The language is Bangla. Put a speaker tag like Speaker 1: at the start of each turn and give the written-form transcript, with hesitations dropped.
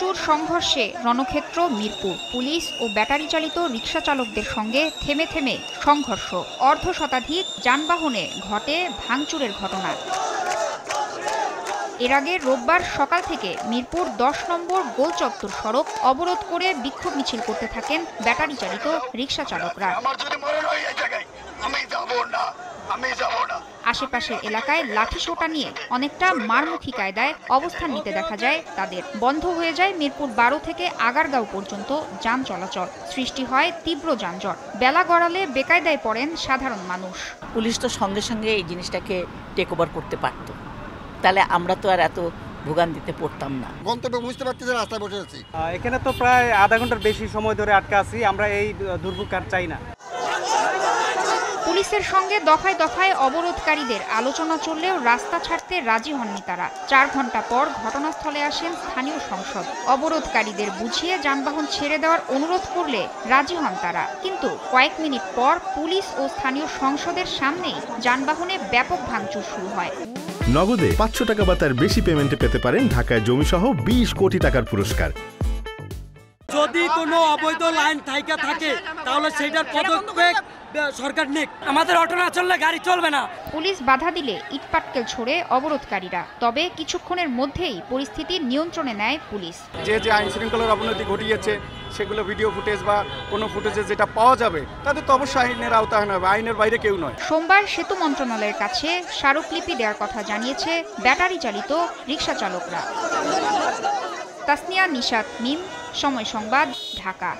Speaker 1: ভাঙচুর সংঘর্ষে রণক্ষেত্র মিরপুর। পুলিশ ও ব্যাটারি চালিত রিকশা চালকদের সঙ্গে থেমে থেমে সংঘর্ষ। অর্ধশতাধিক যানবাহনে ঘটে ভাঙচুরের ঘটনা। এর আগে রোববার সকাল থেকে মিরপুর 10 নম্বর গোল চত্বর সড়ক অবরোধ করে বিক্ষোভ মিছিল করতে থাকেন ব্যাটারি চালিত রিকশা চালকরা। আশেপাশের এলাকায় লাঠিসোঁটা নিয়ে অনেকটা মারমুখী কায়দায় অবস্থান নিতে দেখা যায় তাদের। বন্ধ হয়ে যায় মিরপুর 12 থেকে আগারগাঁও পর্যন্ত যান চলাচল। সৃষ্টি হয় তীব্র যানজট। বেলা গড়ালে বেকায়দায় পড়েন সাধারণ মানুষ।
Speaker 2: পুলিশ তো সঙ্গে সঙ্গে এই জিনিসটাকে টেক ওভার করতে পারত, তাহলে আমরা তো আর এত ভোগান্তিতে পড়তাম না।
Speaker 3: গন্তব্যে বুঝতে পারতেছি, রাস্তায় বসে আছি।
Speaker 4: এখানে তো প্রায় আধা ঘন্টার বেশি সময় ধরে আটকা আছি। আমরা এই দুর্ভোগ আর চাই না।
Speaker 1: পুলিশের সঙ্গে দফায় দফায় অবরোধকারীদের আলোচনা চললেও রাস্তা ছাড়তে রাজি হননি তারা। 4 ঘন্টা পর ঘটনাস্থলে আসেন স্থানীয় সংসদ। অবরোধকারীদের বুঝিয়ে যানবাহন ছেড়ে দেওয়ার অনুরোধ করলে রাজি হন তারা, কিন্তু কয়েক মিনিট পর পুলিশ ও স্থানীয় সংসদের সামনেই যানবাহনে ব্যাপক ভাঙচুর শুরু হয়।
Speaker 5: নগদে 500 টাকা বা তার বেশি পেমেন্টে পেতে পারেন ঢাকায় জমিসহ 20 কোটি টাকার পুরস্কার।
Speaker 6: যদি কোনো অবৈধ লাইন থাকে তাহলে সেটার পদক্ষেপ সরকার নিক। আমাদের অটো না চললে গাড়ি চলবে না।
Speaker 1: পুলিশ বাধা দিলে ইটপাটকেল ছোড়ে অবরোধকারীরা। তবে কিছুক্ষণের মধ্যেই পরিস্থিতি নিয়ন্ত্রণে নেয় পুলিশ।
Speaker 4: যে আইন শৃঙ্খলার অবনতি ঘটিয়েছে সেগুলো ভিডিও ফুটেজ বা কোনো ফুটেজে যেটা পাওয়া যাবে তাদের তো অবশ্যই আইনের আওতায় আনা হবে, আইনের বাইরে কেউ নয়।
Speaker 1: সোমবার সেতু মন্ত্রণালয়ের কাছে স্মারকলিপি দেওয়ার কথা জানিয়েছে ব্যাটারি চালিত রিকশা চালকরা। তাসনিয়া নিশাত মিম, সময় সংবাদ, ঢাকা।